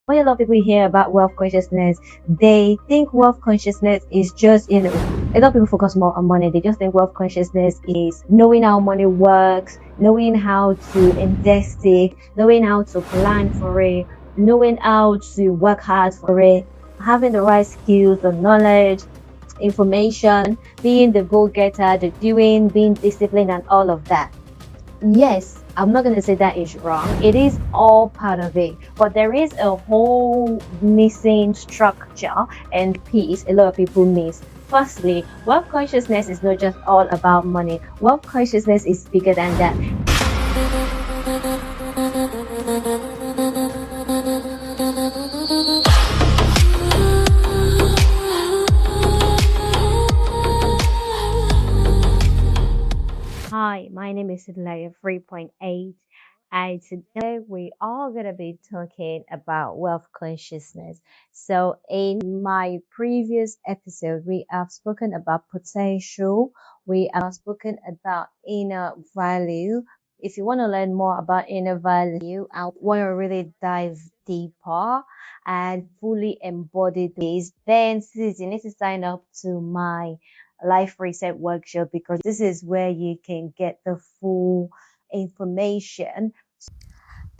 When a lot of people hear about wealth consciousness, they think wealth consciousness is just, a lot of people focus more on money. They just think wealth consciousness is knowing how money works, knowing how to invest it, knowing how to plan for it, knowing how to work hard for it, having the right skills, the knowledge, information, being the go-getter, the doing, being disciplined, and all of that. Yes, I'm not going to say that is wrong. It is all part of it. But there is a whole missing structure and piece a lot of people miss. Firstly, wealth consciousness is not just all about money. Wealth consciousness is bigger than that. Hi, my name is Titilayo 3.8, and today we are going to be talking about wealth consciousness. So, in my previous episode, we have spoken about potential, we have spoken about inner value. If you want to learn more about inner value, I want to really dive deeper and fully embody this. Then, sis, you need to sign up to my life reset workshop because this is where you can get the full information.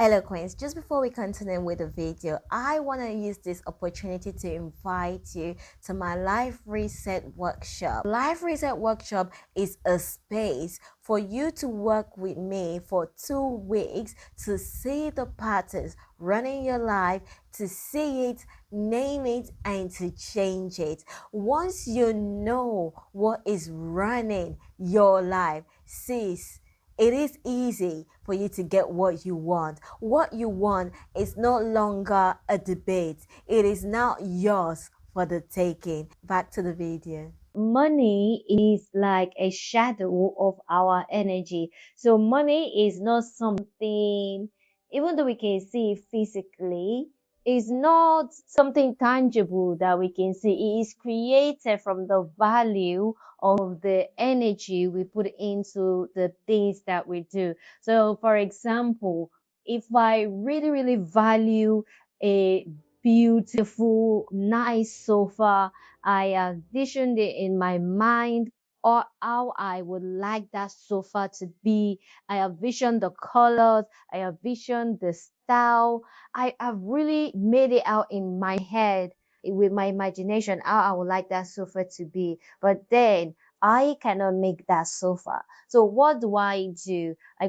Eloquence. Just before we continue with the video, I want to use this opportunity to invite you to my Life Reset Workshop. Life Reset Workshop is a space for you to work with me for 2 weeks to see the patterns running your life, to see it, name it, and to change it. Once you know what is running your life, sis, it is easy for you to get what you want. What you want is no longer a debate. It is now yours for the taking. Back to the video. Money is like a shadow of our energy. So money is not something, even though we can see it physically, is not something tangible that we can see. It is created from the value of the energy we put into the things that we do. So, for example, if I really, really value a beautiful, nice sofa, I envisioned it in my mind or how I would like that sofa to be. I envisioned the colors, I envisioned the style. I have really made it out in my head with my imagination how I would like that sofa to be. But then I cannot make that sofa. So what do? I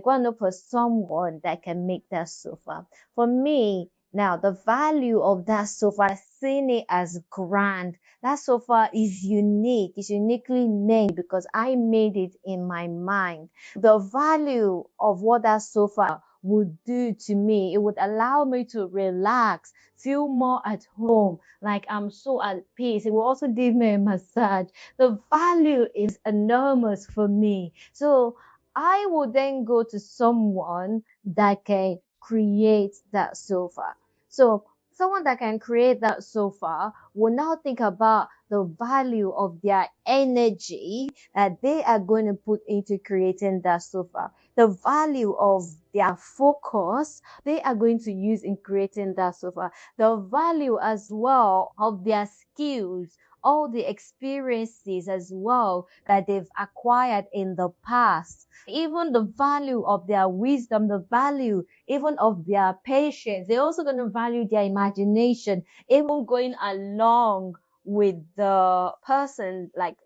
go and look for someone that can make that sofa. For me, now the value of that sofa, seeing it as grand, that sofa is unique, it's uniquely made because I made it in my mind. The value of what that sofa would do to me, it would allow me to relax, feel more at home, like I'm so at peace. It will also give me a massage. The value is enormous for me. So I would then go to someone that can create that sofa. So someone that can create that sofa will now think about the value of their energy that they are going to put into creating that sofa, the value of their focus they are going to use in creating that sofa, the value as well of their skills, all the experiences as well that they've acquired in the past, even the value of their wisdom, the value even of their patience. They're also going to value their imagination, even going along with the person, like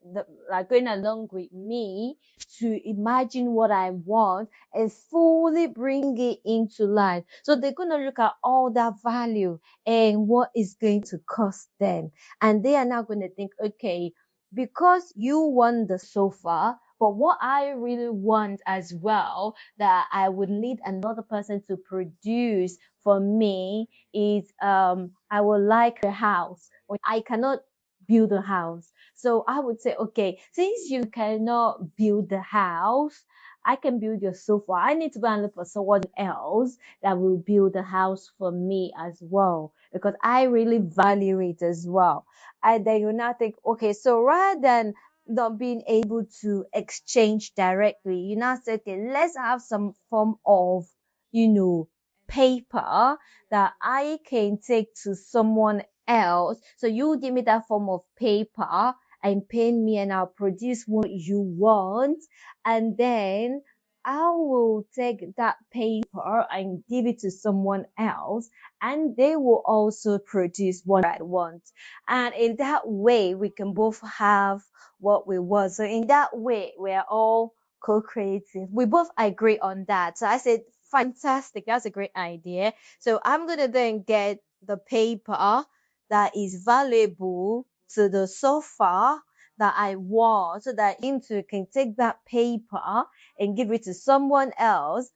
going along with me to imagine what I want and fully bring it into life. So they're going to look at all that value and what is going to cost them. And they are now going to think, okay, because you want the sofa, but what I really want as well that I would need another person to produce for me is I would like a house. I cannot build a house. So I would say, okay, since you cannot build the house, I can build your sofa. I need to go and look for someone else that will build the house for me as well because I really value it as well. And then you now think, okay, so rather than not being able to exchange directly, you now say, okay, let's have some form of, you know, paper that I can take to someone else. So you give me that form of paper and pay me and I'll produce what you want. And then I will take that paper and give it to someone else and they will also produce what I want. And in that way, we can both have what we want. So in that way, we're all co-creative. We both agree on that. So I said, fantastic. That's a great idea. So I'm going to then get the paper that is valuable to the sofa that I want so that him too can take that paper and give it to someone else.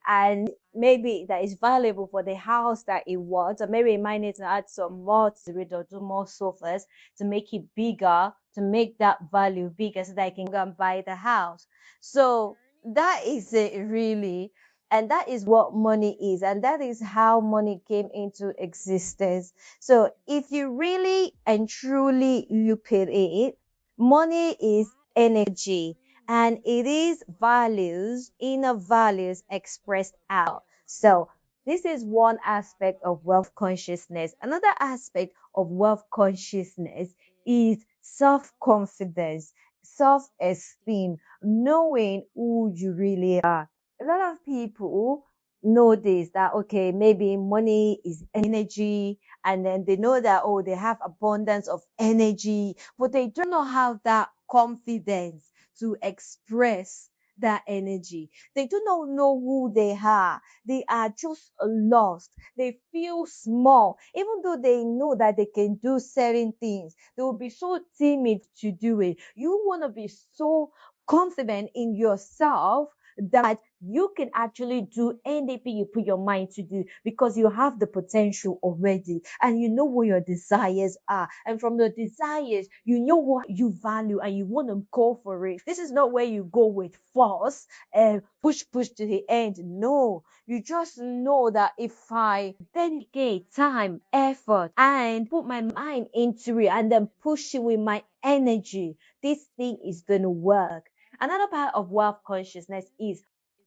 And maybe that is valuable for the house that it wants, or maybe it might need to add some more to it or do more sofas to make it bigger, to make that value bigger so that I can go and buy the house. So that is it really. And that is what money is. And that is how money came into existence. So if you really and truly look at it, money is energy and it is values, inner values expressed out. So this is one aspect of wealth consciousness. Another aspect of wealth consciousness is self-confidence, self-esteem, knowing who you really are. A lot of people know this that okay, maybe money is energy, and then they know that oh, they have abundance of energy, but they do not have that confidence to express that energy. They do not know who they are. They are just lost. They feel small. Even though they know that they can do certain things, they will be so timid to do it. You want to be so confident in yourself that you can actually do anything you put your mind to do because you have the potential already and you know what your desires are. And from the desires, you know what you value and you want to go for it. This is not where you go with force and push to the end. No, you just know that if I dedicate time, effort, and put my mind into it and then push it with my energy, this thing is going to work. Another part of wealth consciousness is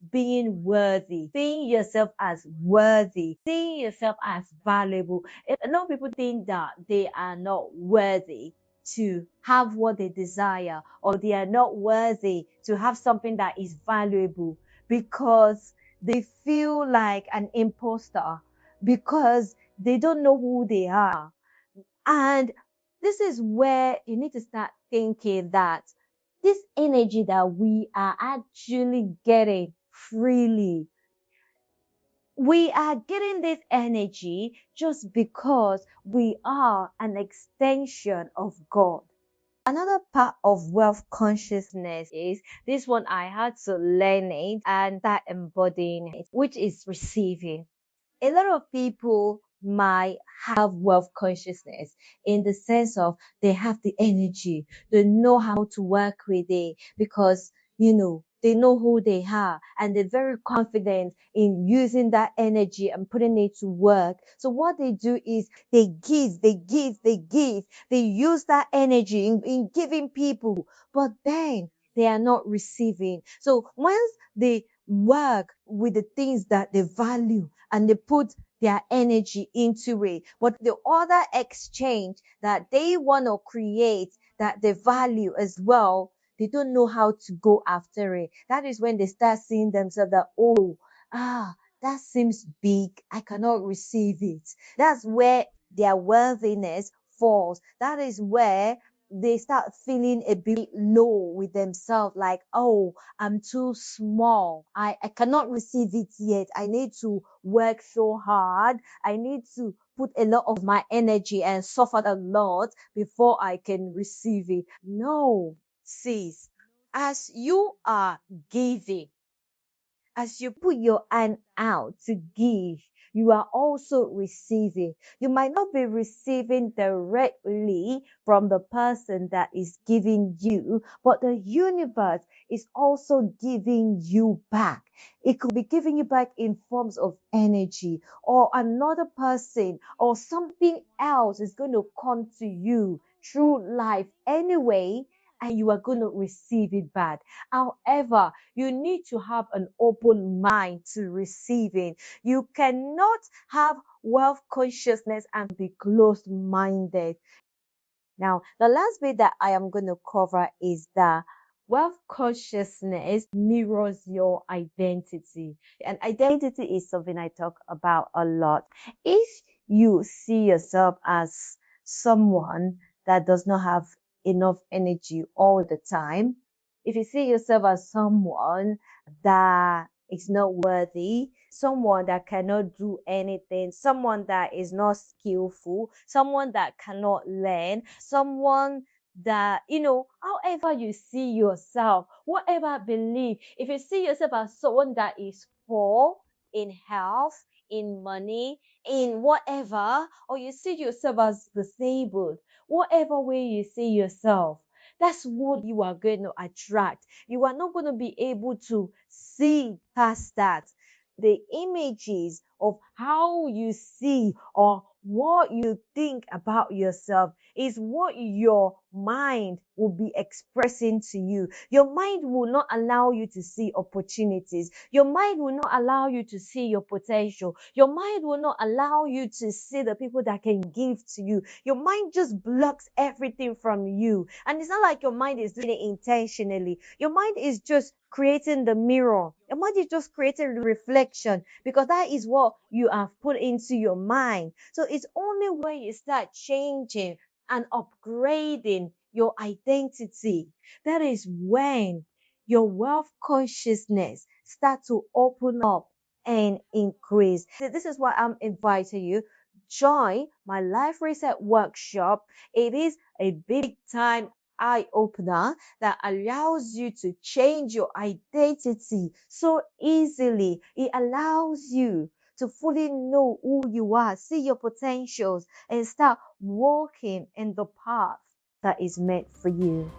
being worthy, seeing yourself as worthy, seeing yourself as valuable. A lot of people think that they are not worthy to have what they desire, or they are not worthy to have something that is valuable because they feel like an imposter, because they don't know who they are. And this is where you need to start thinking that this energy that we are actually getting freely, we are getting this energy just because we are an extension of God. Another part of wealth consciousness is this one I had to learn it and start embodying it, which is receiving. A lot of people might have wealth consciousness in the sense of they have the energy, they know how to work with it because, they know who they are and they're very confident in using that energy and putting it to work. So what they do is they give, they use that energy in giving people, but then they are not receiving. So once they work with the things that they value and they put their energy into it, but the other exchange that they want to create that they value as well, they don't know how to go after it. That is when they start seeing themselves that, oh, that seems big, I cannot receive it. That's where their worthiness falls. That is where they start feeling a bit low with themselves, like, oh, I'm too small. I cannot receive it yet. I need to work so hard. I need to put a lot of my energy and suffer a lot before I can receive it. No, sis, as you are giving, as you put your hand out to give, you are also receiving. You might not be receiving directly from the person that is giving you, but the universe is also giving you back. It could be giving you back in forms of energy, or another person or something else is going to come to you through life anyway. and you are going to receive it back. However, you need to have an open mind to receiving. You cannot have wealth consciousness and be closed minded. Now, the last bit that I am going to cover is that wealth consciousness mirrors your identity. And identity is something I talk about a lot. If you see yourself as someone that does not have enough energy all the time, if you see yourself as someone that is not worthy, someone that cannot do anything, someone that is not skillful, someone that cannot learn, someone that, however you see yourself, whatever belief, if you see yourself as someone that is poor in health, in money, in whatever, or you see yourself as disabled, whatever way you see yourself, that's what you are going to attract. You are not going to be able to see past that. The images of how you see or what you think about yourself is what your mind will be expressing to you. Your mind will not allow you to see opportunities. Your mind will not allow you to see your potential. Your mind will not allow you to see the people that can give to you. Your mind just blocks everything from you. And it's not like your mind is doing it intentionally. Your mind is just creating the mirror. Your mind is just creating the reflection because that is what you have put into your mind. So it's only when you start changing and upgrading your identity, that is when your wealth consciousness start to open up and increase. So this is why I'm inviting you. Join my life reset workshop. It is a big time eye opener that allows you to change your identity so easily. It allows you to fully know who you are, see your potentials, and start walking in the path that is meant for you.